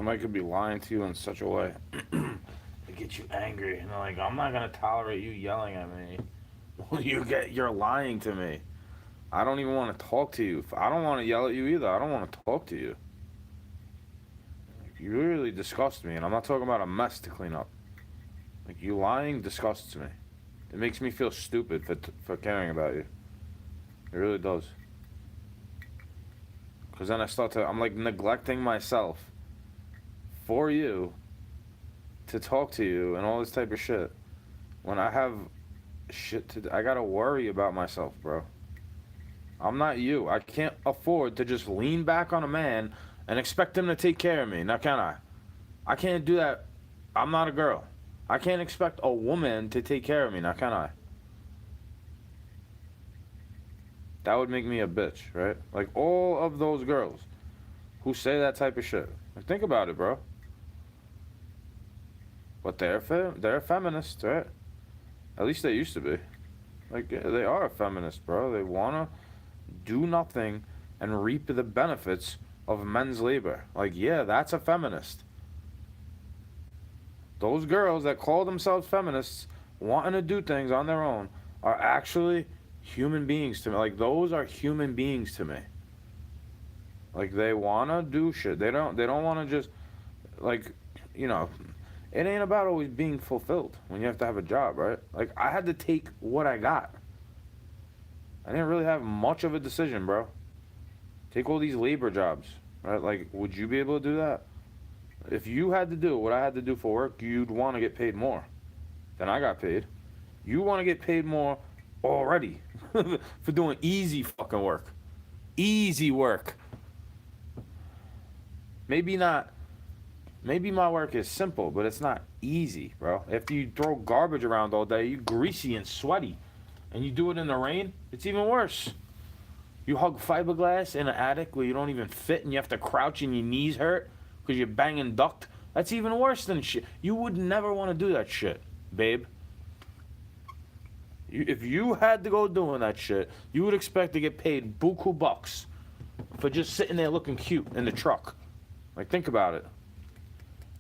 somebody could be lying to you in such a way it gets you angry, and they're like, I'm not gonna tolerate you yelling at me. Well, you're lying to me. I don't even want to talk to you. I don't want to yell at you either. I don't want to talk to you. You really disgust me, and I'm not talking about a mess to clean up. Like, you lying disgusts me. It makes me feel stupid for caring about you. It really does. Because then I'm like neglecting myself for you to talk to you and all this type of shit. When I have shit to do, I gotta worry about myself, bro. I'm not you. I can't afford to just lean back on a man and expect him to take care of me. Now, can I? I can't do that. I'm not a girl. I can't expect a woman to take care of me. Now, can I? That would make me a bitch, right? Like, all of those girls who say that type of shit. Like, think about it, bro. But they're feminists, right? At least they used to be. Like, yeah, they are a feminist, bro. They wanna do nothing and reap the benefits of men's labor. Like, yeah, that's a feminist. Those girls that call themselves feminists, wanting to do things on their own, are actually human beings to me. Like, those are human beings to me. Like, they wanna do shit. They don't wanna just, like, you know, it ain't about always being fulfilled when you have to have a job, right? Like, I had to take what I got. I didn't really have much of a decision, bro. Take all these labor jobs, right? Like, would you be able to do that? If you had to do what I had to do for work, you'd want to get paid more than I got paid. You want to get paid more already for doing easy fucking work. Easy work. Maybe not. Maybe my work is simple, but it's not easy, bro. After you throw garbage around all day, you're greasy and sweaty. And you do it in the rain, it's even worse. You hug fiberglass in an attic where you don't even fit and you have to crouch and your knees hurt because you're banging duct. That's even worse than shit. You would never want to do that shit, babe. If you had to go doing that shit, you would expect to get paid buku bucks for just sitting there looking cute in the truck. Like, think about it.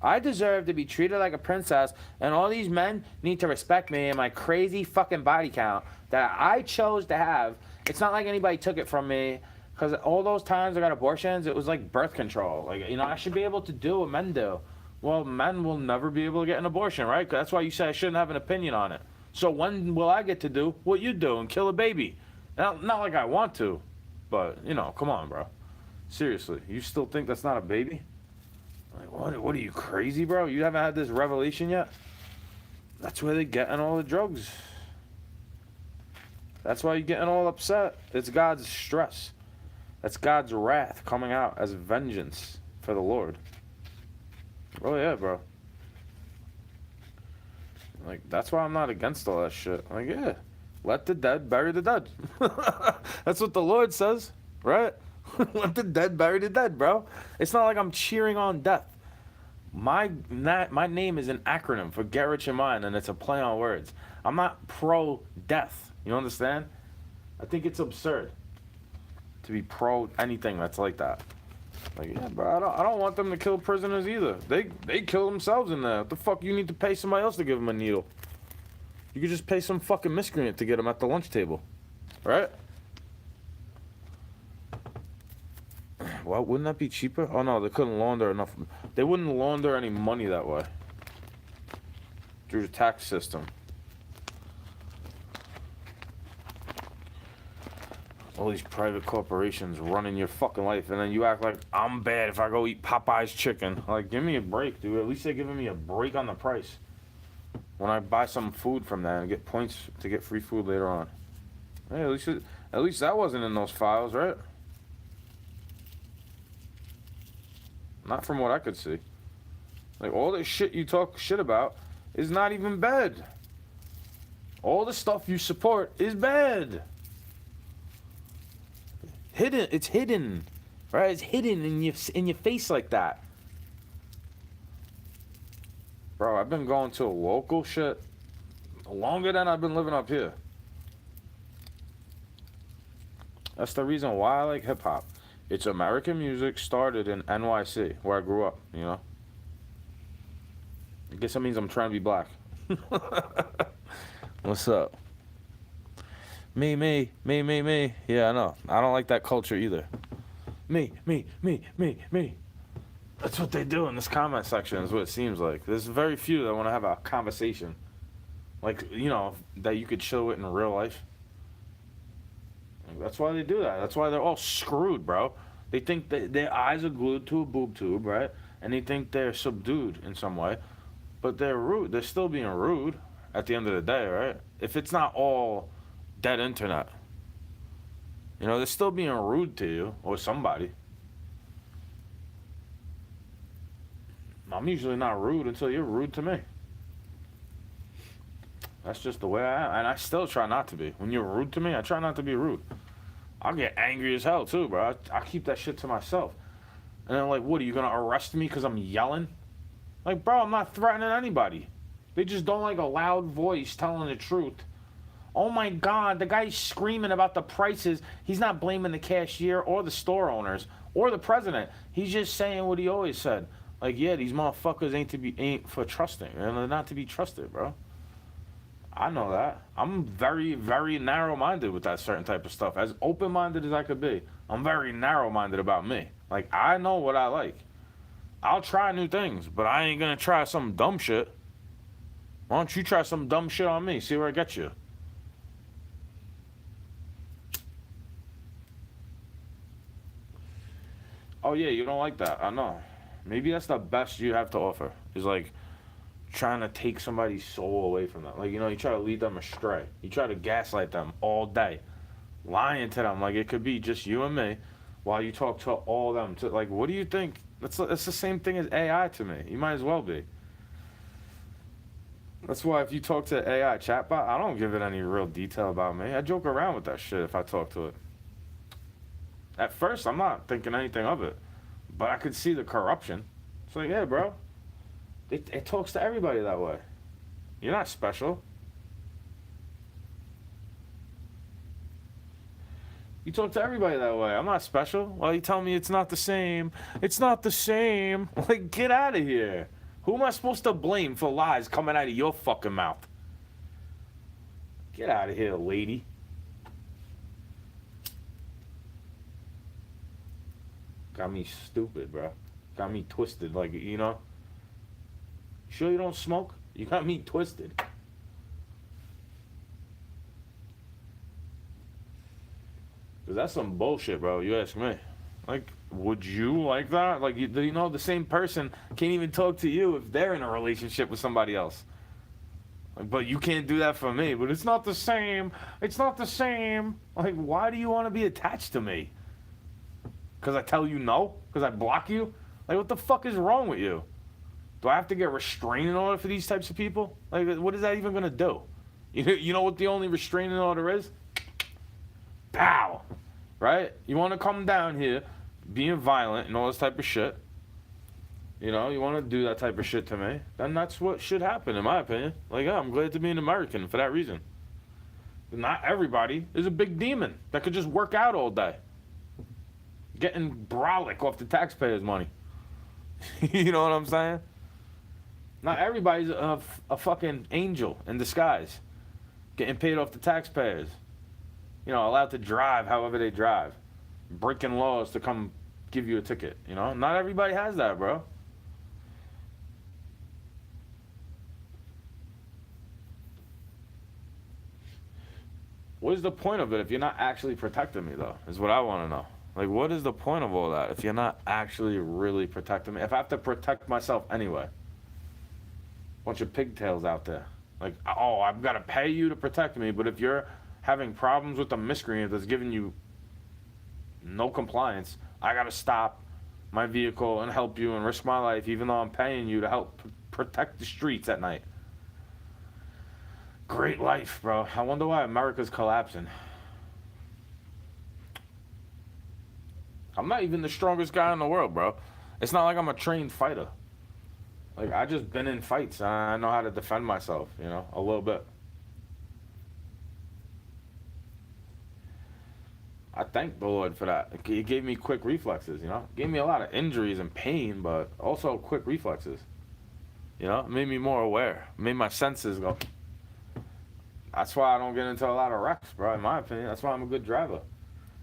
I deserve to be treated like a princess, and all these men need to respect me and my crazy fucking body count that I chose to have. It's not like anybody took it from me, because all those times I got abortions, it was like birth control. Like, you know, I should be able to do what men do. Well, men will never be able to get an abortion, right? 'Cause that's why you say I shouldn't have an opinion on it. So when will I get to do what you do and kill a baby? Not like I want to, but, you know, come on, bro. Seriously, you still think that's not a baby? Like, what are you, crazy, bro? You haven't had this revelation yet? That's where they're getting all the drugs. That's why you're getting all upset. It's God's stress. That's God's wrath coming out as vengeance for the Lord. Oh, yeah, bro. Like, that's why I'm not against all that shit. Like, yeah, let the dead bury the dead. That's what the Lord says, right? Let the dead bury the dead, bro. It's not like I'm cheering on death. My name is an acronym for Get Rich in Mind, and it's a play on words. I'm not pro-death. You understand? I think it's absurd to be pro anything that's like that. Like, yeah, bro, I don't want them to kill prisoners either. They kill themselves in there. What the fuck you need to pay somebody else to give them a needle? You could just pay some fucking miscreant to get them at the lunch table, right? Well, wouldn't that be cheaper? Oh no, they couldn't launder enough. They wouldn't launder any money that way through the tax system. All these private corporations running your fucking life, and then you act like I'm bad if I go eat Popeye's chicken. Like, give me a break, dude. At least they're giving me a break on the price when I buy some food from that and get points to get free food later on. Hey, at least that wasn't in those files, right? Not from what I could see. Like, all the shit you talk shit about is not even bad. All the stuff you support is bad. Hidden, it's hidden, right? It's hidden in your face like that. Bro, I've been going to local shit longer than I've been living up here. That's the reason why I like hip hop. It's American music, started in NYC, where I grew up, you know? I guess that means I'm trying to be black. What's up? Me. Yeah, I know. I don't like that culture either. Me. That's what they do in this comment section, is what it seems like. There's very few that want to have a conversation. Like, that you could chill with in real life. That's why they do that. That's why they're all screwed, bro. They think that their eyes are glued to a boob tube, right? And they think they're subdued in some way. But they're rude. They're still being rude at the end of the day, right? If it's not all dead internet. They're still being rude to you or somebody. I'm usually not rude until you're rude to me. That's just the way I am. And I still try not to be. When you're rude to me, I try not to be rude. I'll get angry as hell, too, bro. I keep that shit to myself. And then, like, what, are you going to arrest me because I'm yelling? Like, bro, I'm not threatening anybody. They just don't like a loud voice telling the truth. Oh, my God, the guy's screaming about the prices. He's not blaming the cashier or the store owners or the president. He's just saying what he always said. Like, yeah, these motherfuckers ain't for trusting. And they're not to be trusted, bro. I know that. I'm very, very narrow-minded with that certain type of stuff. As open-minded as I could be, I'm very narrow-minded about me. Like, I know what I like. I'll try new things, but I ain't gonna try some dumb shit. Why don't you try some dumb shit on me? See where I get you. Oh, yeah, you don't like that. I know. Maybe that's the best you have to offer. Is like trying to take somebody's soul away from them. Like, you try to lead them astray. You try to gaslight them all day. Lying to them like it could be just you and me while you talk to all them. Like, what do you think? That's the same thing as AI to me. You might as well be. That's why if you talk to AI chatbot, I don't give it any real detail about me. I joke around with that shit if I talk to it. At first, I'm not thinking anything of it. But I could see the corruption. It's like, yeah, bro. It talks to everybody that way. You're not special. You talk to everybody that way. I'm not special. Well, you tell me it's not the same. It's not the same. Like, get out of here. Who am I supposed to blame for lies coming out of your fucking mouth? Get out of here, lady. Got me stupid, bro. Got me twisted, like, Sure you don't smoke? You got me twisted. Because that's some bullshit, bro. You ask me. Like, would you like that? Like, the same person can't even talk to you if they're in a relationship with somebody else. Like, but you can't do that for me. But it's not the same. It's not the same. Like, why do you want to be attached to me? Because I tell you no? Because I block you? Like, what the fuck is wrong with you? Do I have to get restraining order for these types of people? Like, what is that even going to do? You know what the only restraining order is? Pow! Right? You want to come down here being violent and all this type of shit. You want to do that type of shit to me. Then that's what should happen, in my opinion. Like, yeah, I'm glad to be an American for that reason. Not everybody is a big demon that could just work out all day. Getting brolic off the taxpayers' money. You know what I'm saying? Not everybody's a fucking angel in disguise. Getting paid off the taxpayers. Allowed to drive however they drive. Breaking laws to come give you a ticket. Not everybody has that, bro. What is the point of it if you're not actually protecting me, though, is what I want to know. Like, what is the point of all that if you're not actually really protecting me? If I have to protect myself anyway. Bunch of pigtails out there. Like, oh, I've got to pay you to protect me, but if you're having problems with the miscreant that's giving you no compliance, I got to stop my vehicle and help you and risk my life even though I'm paying you to help protect the streets at night. Great life, bro. I wonder why America's collapsing. I'm not even the strongest guy in the world, bro. It's not like I'm a trained fighter. Like, I just been in fights. I know how to defend myself, a little bit. I thank the Lord for that. It gave me quick reflexes, It gave me a lot of injuries and pain, but also quick reflexes. You know, it made me more aware. It made my senses go. That's why I don't get into a lot of wrecks, bro. In my opinion, that's why I'm a good driver.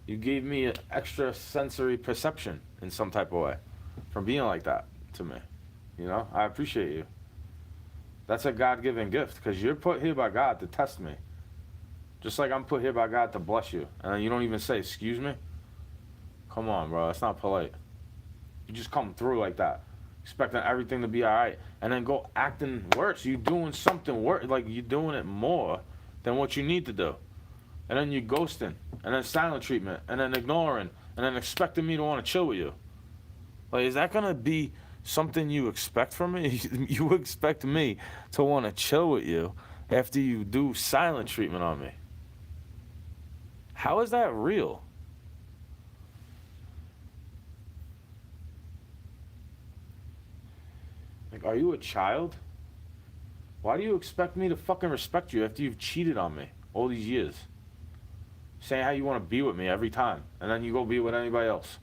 You gave me an extra sensory perception in some type of way from being like that to me. You know, I appreciate you. That's a God-given gift because you're put here by God to test me. Just like I'm put here by God to bless you. And then you don't even say, excuse me? Come on, bro. That's not polite. You just come through like that, expecting everything to be all right. And then go acting worse. You doing something worse. Like you're doing it more than what you need to do. And then you're ghosting. And then silent treatment. And then ignoring. And then expecting me to want to chill with you. Like, is that going to be something you expect from me? You expect me to want to chill with you after you do silent treatment on me? How is that real? Like, are you a child? Why do you expect me to fucking respect you after you've cheated on me all these years? Saying how you want to be with me every time, and then you go be with anybody else.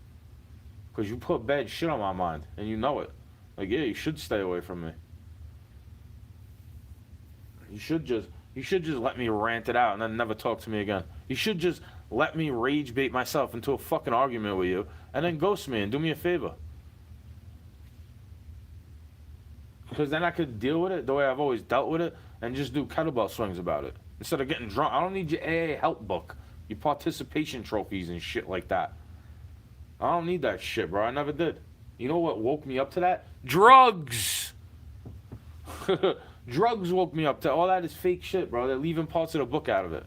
Because you put bad shit on my mind, and you know it. Like, yeah, you should stay away from me. You should just let me rant it out and then never talk to me again. You should just let me rage bait myself into a fucking argument with you and then ghost me and do me a favor. Because then I could deal with it the way I've always dealt with it and just do kettlebell swings about it. Instead of getting drunk. I don't need your AA help book, your participation trophies and shit like that. I don't need that shit, bro. I never did. You know what woke me up to that? Drugs! Drugs woke me up to all that is fake shit, bro. They're leaving parts of the book out of it.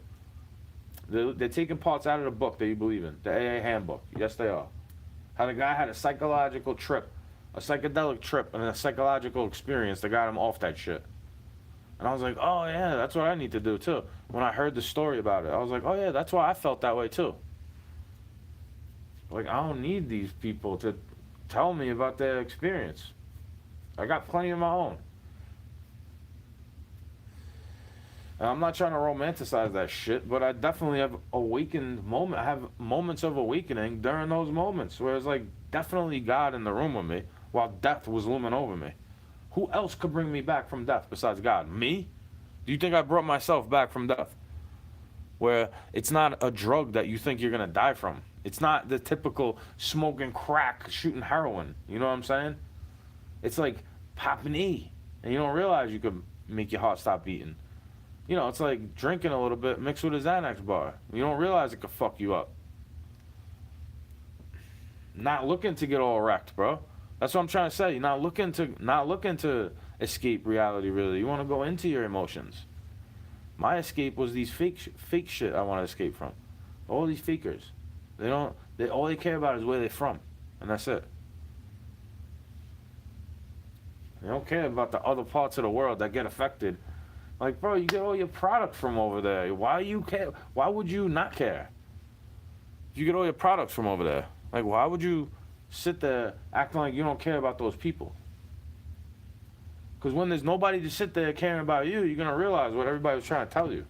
They're taking parts out of the book that you believe in. The AA handbook. Yes, they are. How the guy had a psychological trip, a psychedelic trip, and a psychological experience that got him off that shit. And I was like, oh, yeah, that's what I need to do, too. When I heard the story about it, I was like, oh, yeah, that's why I felt that way, too. Like, I don't need these people to tell me about their experience. I got plenty of my own. And I'm not trying to romanticize that shit, but I definitely have I have moments of awakening during those moments where it's like definitely God in the room with me while death was looming over me. Who else could bring me back from death besides God? Me? Do you think I brought myself back from death? Where it's not a drug that you think you're going to die from. It's not the typical smoking crack, shooting heroin. You know what I'm saying? It's like popping E. And you don't realize you could make your heart stop beating. You know, it's like drinking a little bit mixed with a Xanax bar. You don't realize it could fuck you up. Not looking to get all wrecked, bro. That's what I'm trying to say. You're not looking to escape reality, really. You want to go into your emotions. My escape was these fake shit I want to escape from. All these fakers. All they care about is where they're from. And that's it. They don't care about the other parts of the world that get affected. Like, bro, you get all your product from over there. Why you care? Why would you not care? You get all your products from over there. Like, why would you sit there acting like you don't care about those people? Because when there's nobody to sit there caring about you, you're going to realize what everybody was trying to tell you.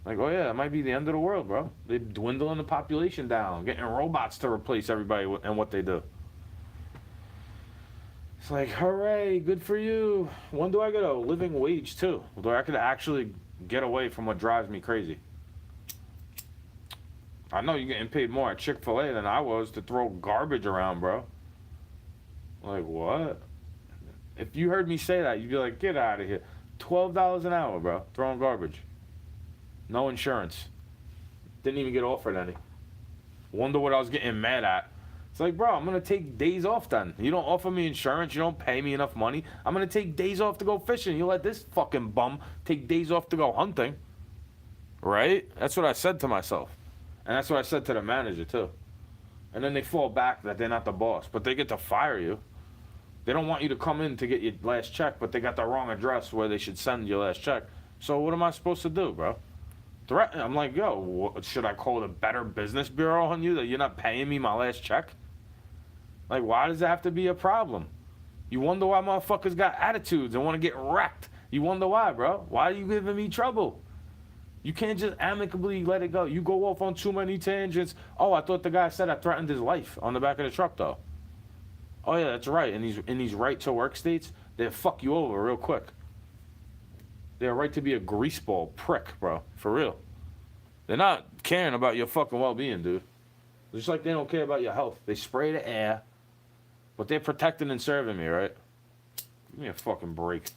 Like, oh yeah, it might be the end of the world, bro. They're dwindling the population down, getting robots to replace everybody and what they do. It's like, hooray, good for you. When do I get a living wage, too? Where I could actually get away from what drives me crazy. I know you're getting paid more at Chick-fil-A than I was to throw garbage around, bro. Like, what? If you heard me say that, you'd be like, get out of here. $12 an hour, bro, throwing garbage. No insurance. Didn't even get offered any. Wonder what I was getting mad at. It's like, bro, I'm going to take days off then. You don't offer me insurance. You don't pay me enough money. I'm going to take days off to go fishing. You let this fucking bum take days off to go hunting. Right? That's what I said to myself. And that's what I said to the manager, too. And then they fall back that they're not the boss. But they get to fire you. They don't want you to come in to get your last check, but they got the wrong address where they should send your last check. So what am I supposed to do, bro? Threaten? I'm like, yo, should I call the Better Business Bureau on you that you're not paying me my last check? Like, why does that have to be a problem? You wonder why motherfuckers got attitudes and want to get wrecked. You wonder why, bro. Why are you giving me trouble? You can't just amicably let it go. You go off on too many tangents. Oh, I thought the guy said I threatened his life on the back of the truck, though. Oh yeah, that's right. In these right to work states, they fuck you over real quick. They have a right to be a greaseball prick, bro. For real. They're not caring about your fucking well being, dude. Just like they don't care about your health. They spray the air, but they're protecting and serving me, right? Give me a fucking break.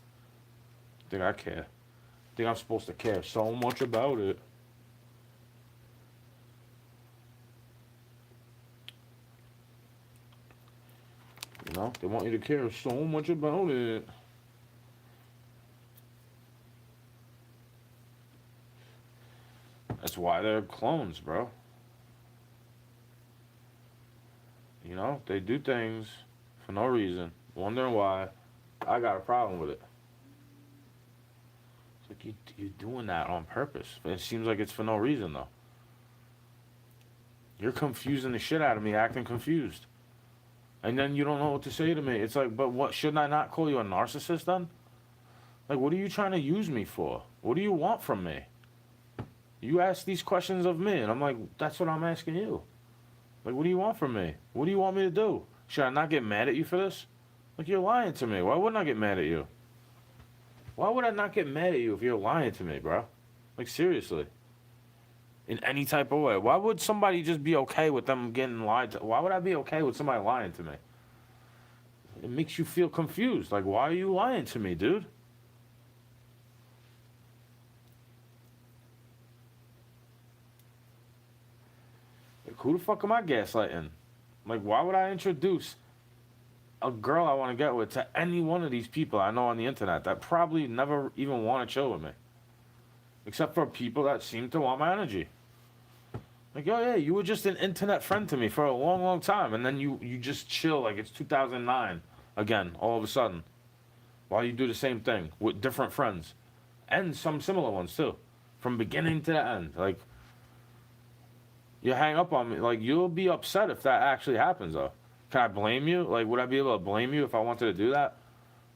Think I care? Think I'm supposed to care so much about it? You know, they want you to care so much about it. That's why they're clones, bro. You know, they do things for no reason, wondering why. I got a problem with it. It's like you're doing that on purpose. It seems like it's for no reason, though. You're confusing the shit out of me, acting confused. And then you don't know what to say to me. It's like, but what, shouldn't I not call you a narcissist then? Like, what are you trying to use me for? What do you want from me? You ask these questions of me, and I'm like, that's what I'm asking you. Like, what do you want from me? What do you want me to do? Should I not get mad at you for this? Like, you're lying to me. Why wouldn't I get mad at you? Why would I not get mad at you if you're lying to me, bro? Like, seriously. In any type of way. Why would somebody just be okay with them getting lied to? Why would I be okay with somebody lying to me? It makes you feel confused. Like, why are you lying to me, dude? Like, who the fuck am I gaslighting? Like, why would I introduce a girl I want to get with to any one of these people I know on the internet that probably never even want to chill with me? Except for people that seem to want my energy. Like, oh yeah, you were just an internet friend to me for a long, long time, and then you just chill like it's 2009 again, all of a sudden. While you do the same thing with different friends. And some similar ones too. From beginning to the end. Like, you hang up on me. Like, you'll be upset if that actually happens, though. Can I blame you? Like, would I be able to blame you if I wanted to do that?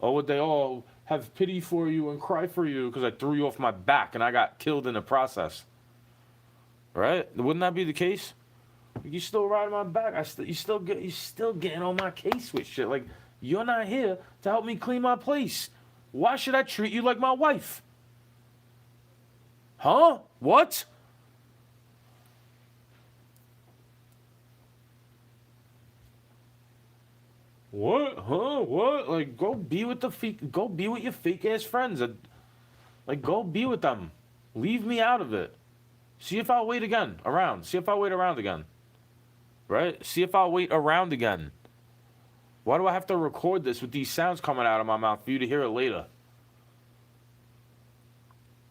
Or would they all have pity for you and cry for you because I threw you off my back and I got killed in the process? Right? Wouldn't that be the case? Like, you still riding my back. You still getting on my case with shit. Like, you're not here to help me clean my place. Why should I treat you like my wife? Huh? What? What? Huh? What? Like, go be with your fake ass friends. Like, go be with them. Leave me out of it. See if I'll wait again around. See if I'll wait around again. Right? See if I'll wait around again. Why do I have to record this with these sounds coming out of my mouth for you to hear it later?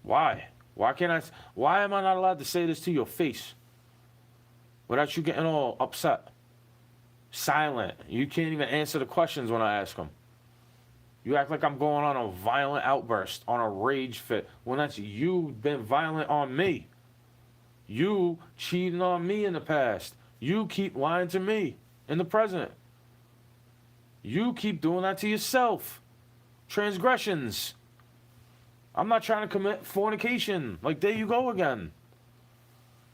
Why? Why am I not allowed to say this to your face? Without you getting all upset? Silent. You can't even answer the questions when I ask them. You act like I'm going on a violent outburst, on a rage fit, when that's you been violent on me. You cheating on me in the past. You keep lying to me in the present. You keep doing that to yourself. Transgressions. I'm not trying to commit fornication. Like, there you go again.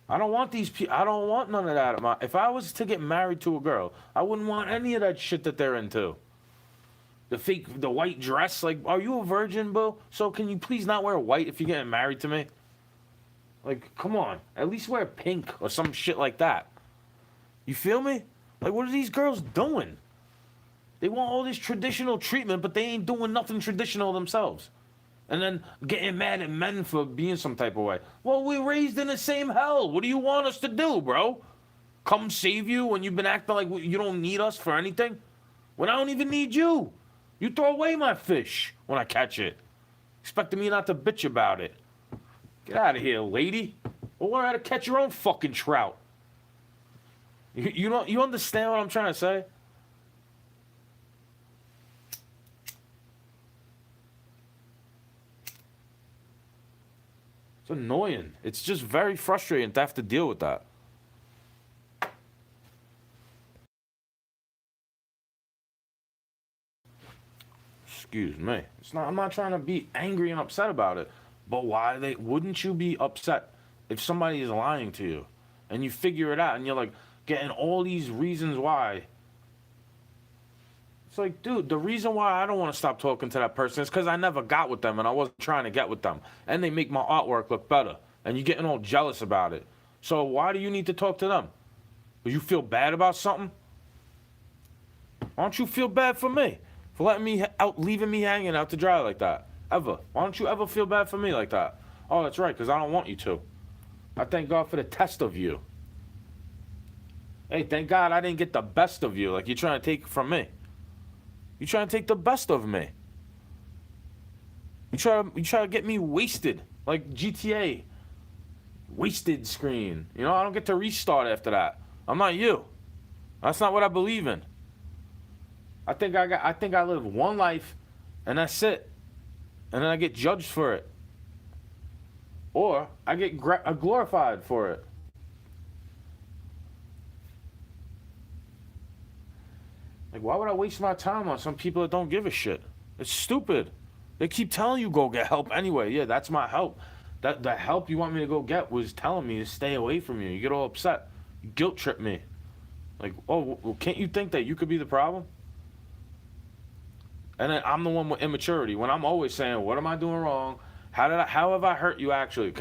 I don't want these people. I don't want none of that. If I was to get married to a girl, I wouldn't want any of that shit that they're into. The white dress. Like, are you a virgin, boo? So can you please not wear white if you're getting married to me? Like, come on. At least wear pink or some shit like that. You feel me? Like, what are these girls doing? They want all this traditional treatment, but they ain't doing nothing traditional themselves. And then getting mad at men for being some type of way. Well, we're raised in the same hell. What do you want us to do, bro? Come save you when you've been acting like you don't need us for anything? When I don't even need you. You throw away my fish when I catch it. Expecting me not to bitch about it. Get out of here, lady. Well, learn how to catch your own fucking trout. You understand what I'm trying to say? It's annoying. It's just very frustrating to have to deal with that. Excuse me. I'm not trying to be angry and upset about it. But wouldn't you be upset if somebody is lying to you and you figure it out and you're like getting all these reasons why It's like, dude, the reason why I don't want to stop talking to that person is because I never got with them and I wasn't trying to get with them. And they make my artwork look better. And you're getting all jealous about it. So why do you need to talk to them? Do you feel bad about something? Why don't you feel bad for me? For letting me out, leaving me hanging out to dry like that. Ever. Why don't you ever feel bad for me like that? Oh, that's right, because I don't want you to. I thank God for the test of you. Hey, thank God I didn't get the best of you like you're trying to take from me. You trying to take the best of me. You try to get me wasted like GTA. Wasted screen. You know, I don't get to restart after that. I'm not you. That's not what I believe in. I think I live one life and that's it. And then I get judged for it. Or I get glorified for it. Like, why would I waste my time on some people that don't give a shit? It's stupid. They keep telling you go get help anyway. Yeah, that's my help. The help you want me to go get was telling me to stay away from you. You get all upset. You guilt trip me. Like, oh, well, can't you think that you could be the problem? And then I'm the one with immaturity. When I'm always saying, what am I doing wrong? How have I hurt you actually?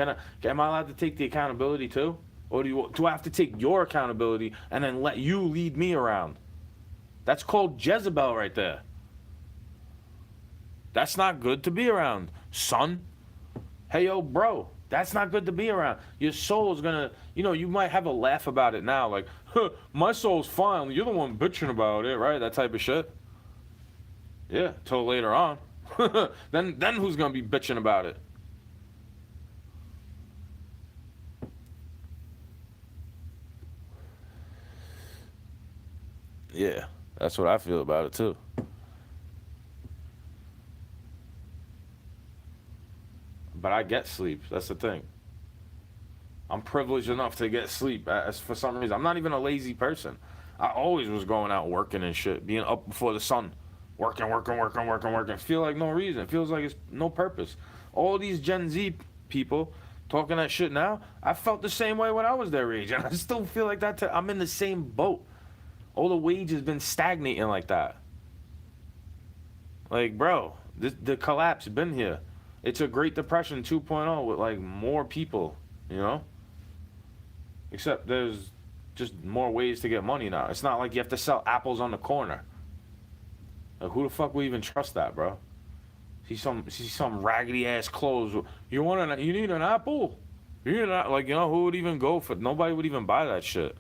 Am I allowed to take the accountability too? Or do I have to take your accountability and then let you lead me around? That's called Jezebel right there. That's not good to be around, son. Hey, yo, bro, that's not good to be around. Your soul's gonna, you might have a laugh about it now, like, huh, my soul's fine. You're the one bitching about it, right? That type of shit. Yeah, till later on. Then who's gonna be bitching about it? Yeah, that's what I feel about it too. But I get sleep. That's the thing. I'm privileged enough to get sleep. As for some reason, I'm not even a lazy person. I always was going out working and shit, being up before the sun, working. Feel like no reason. Feels like it's no purpose. All these Gen Z people talking that shit now. I felt the same way when I was their age, and I still feel like that. I'm in the same boat. All the wage has been stagnating like that. Like, bro, the collapse been here. It's a Great Depression 2.0 with like more people, Except there's just more ways to get money now. It's not like you have to sell apples on the corner. Like, who the fuck would even trust that, bro? See some raggedy ass clothes. You need an apple? You need who would even go for? Nobody would even buy that shit.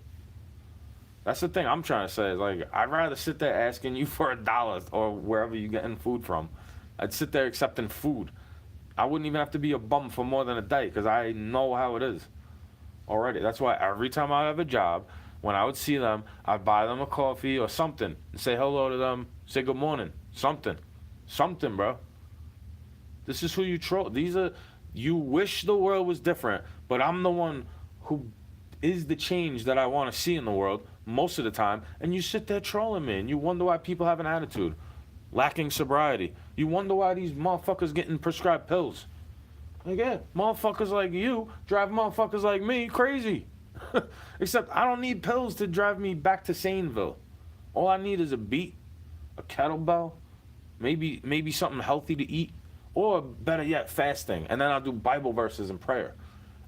That's the thing I'm trying to say. Is like, I'd rather sit there asking you for $1 or wherever you're getting food from. I'd sit there accepting food. I wouldn't even have to be a bum for more than a day because I know how it is already. That's why every time I have a job, when I would see them, I'd buy them a coffee or something, say hello to them, say good morning, something, bro. This is who you troll. You wish the world was different, but I'm the one who is the change that I want to see in the world most of the time, and you sit there trolling me, and you wonder why people have an attitude. Lacking sobriety. You wonder why these motherfuckers getting prescribed pills. Like, yeah, motherfuckers like you drive motherfuckers like me crazy. Except I don't need pills to drive me back to Saneville. All I need is a beat, a kettlebell, maybe something healthy to eat, or better yet, fasting. And then I'll do Bible verses and prayer.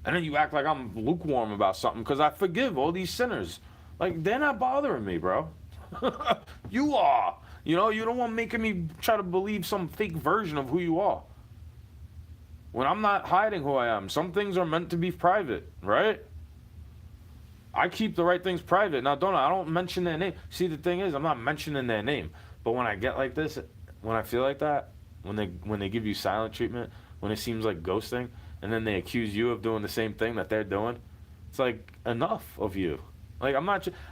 And then you act like I'm lukewarm about something because I forgive all these sinners. Like, they're not bothering me, bro. You are. You're the one making me try to believe some fake version of who you are. When I'm not hiding who I am, some things are meant to be private, right? I keep the right things private. Now, I don't mention their name. See, the thing is, I'm not mentioning their name. But when I get like this, when I feel like that, when they give you silent treatment, when it seems like ghosting, and then they accuse you of doing the same thing that they're doing, it's like, enough of you. Like,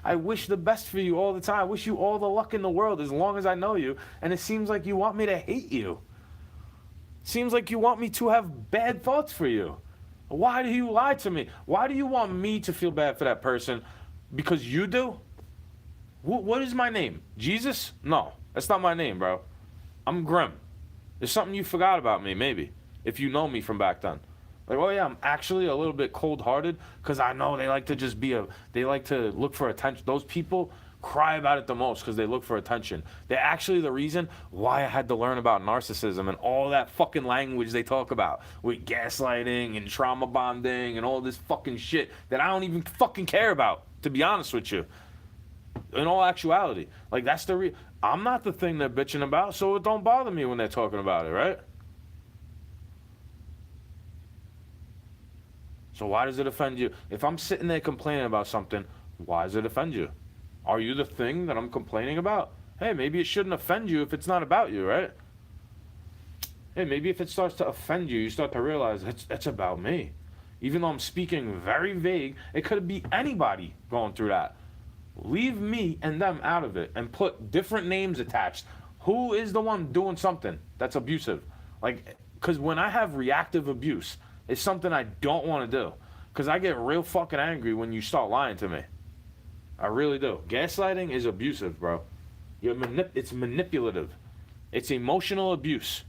I wish the best for you all the time. I wish you all the luck in the world as long as I know you. And it seems like you want me to hate you. Seems like you want me to have bad thoughts for you. Why do you lie to me? Why do you want me to feel bad for that person? Because you do? What is my name? Jesus? No, that's not my name, bro. I'm Grim. There's something you forgot about me, maybe, if you know me from back then. Like, oh yeah, I'm actually a little bit cold-hearted because I know they like to just they like to look for attention. Those people cry about it the most because they look for attention. They're actually the reason why I had to learn about narcissism and all that fucking language they talk about with gaslighting and trauma bonding and all this fucking shit that I don't even fucking care about, to be honest with you. In all actuality, like that's I'm not the thing they're bitching about, so it don't bother me when they're talking about it, right? So why does it offend you? If I'm sitting there complaining about something, why does it offend you? Are you the thing that I'm complaining about? Hey, maybe it shouldn't offend you if it's not about you, right? Hey, maybe if it starts to offend you, you start to realize it's about me. Even though I'm speaking very vague, it could be anybody going through that. Leave me and them out of it and put different names attached. Who is the one doing something that's abusive? Like, because when I have reactive abuse, it's something I don't want to do. Because I get real fucking angry when you start lying to me. I really do. Gaslighting is abusive, bro. It's manipulative. It's emotional abuse.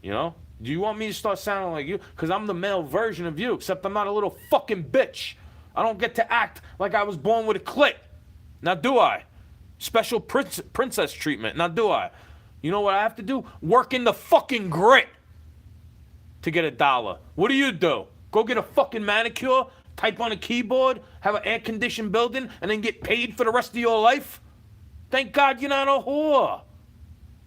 You know? Do you want me to start sounding like you? Because I'm the male version of you, except I'm not a little fucking bitch. I don't get to act like I was born with a clit. Now do I? Special princess treatment. Now do I? You know what I have to do? Work in the fucking grit to get $1. What do? Go get a fucking manicure, type on a keyboard, have an air-conditioned building, and then get paid for the rest of your life? Thank God you're not a whore.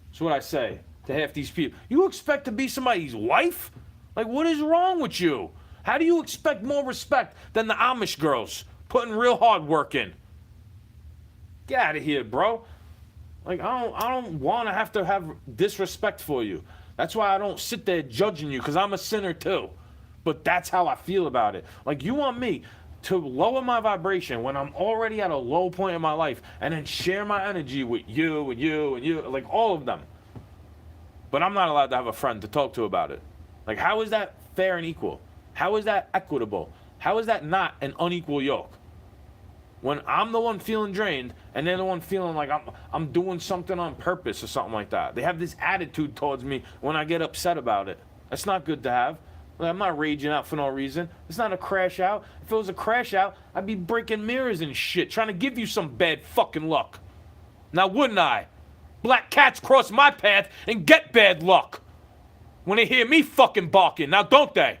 That's what I say to half these people. You expect to be somebody's wife? Like, what is wrong with you? How do you expect more respect than the Amish girls putting real hard work in? Get out of here, bro. Like, I don't want to have disrespect for you. That's why I don't sit there judging you, because I'm a sinner too. But that's how I feel about it. Like, you want me to lower my vibration when I'm already at a low point in my life and then share my energy with you and you and you, like all of them. But I'm not allowed to have a friend to talk to about it. Like, how is that fair and equal? How is that equitable? How is that not an unequal yoke? When I'm the one feeling drained and they're the one feeling like I'm doing something on purpose or something like that. They have this attitude towards me when I get upset about it. That's not good to have. Like, I'm not raging out for no reason. It's not a crash out. If it was a crash out, I'd be breaking mirrors and shit, trying to give you some bad fucking luck. Now wouldn't I? Black cats cross my path and get bad luck when they hear me fucking barking. Now don't they?